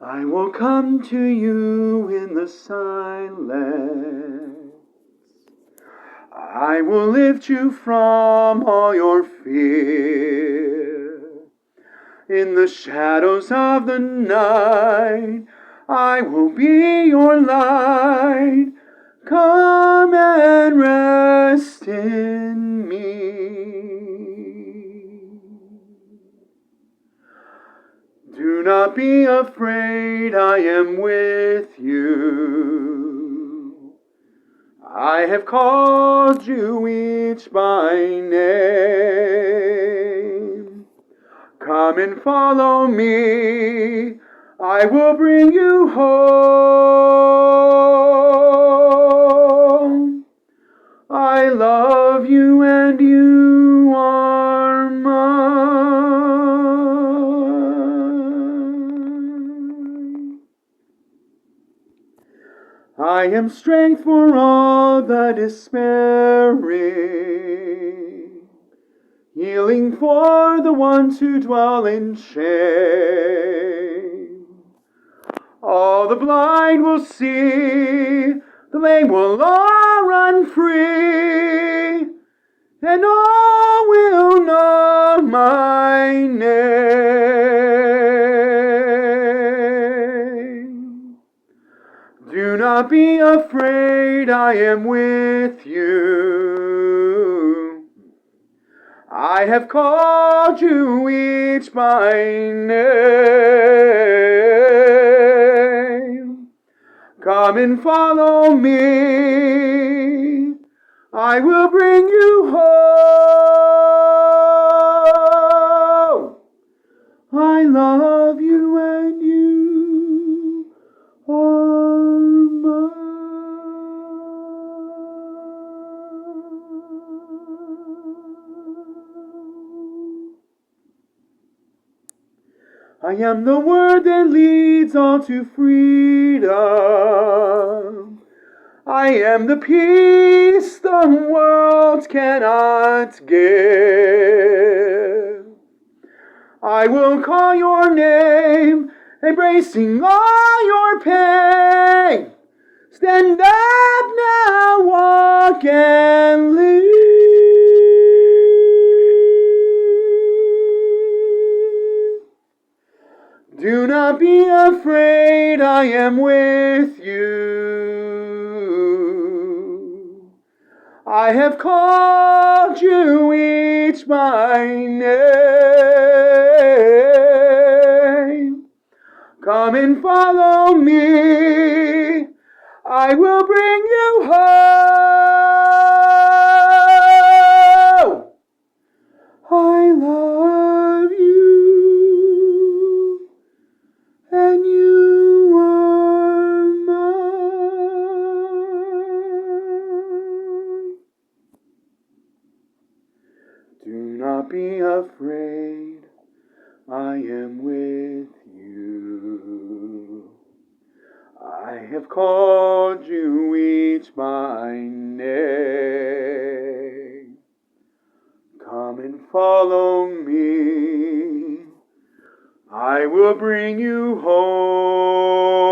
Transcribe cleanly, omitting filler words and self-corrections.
I will come to you in the silence. I will lift you from all your fear. In the shadows of the night, I will be your light. Come and rest in me. Do not be afraid, I am with you. I have called you each by name. Come and follow me, I will bring you home. I love you and you are mine. I am strength for all the despairing, healing for the ones who dwell in shame. All the blind will see, the lame will all run free, and all will know my name. Do not be afraid, I am with you. I have called you each by name. Come and follow me, I will bring you home. I love you and you are mine. I am the word that leads all to freedom. I am the peace the world cannot give. I will call your name, embracing all your pain. Stand up now, walk and live. Do not be afraid, I am with you. I have called you each by name. Come and follow me, I will bring you home. I love you, and you are mine. Do not be afraid, I am with you. I have called you each by name. Come and follow me, I will bring you home.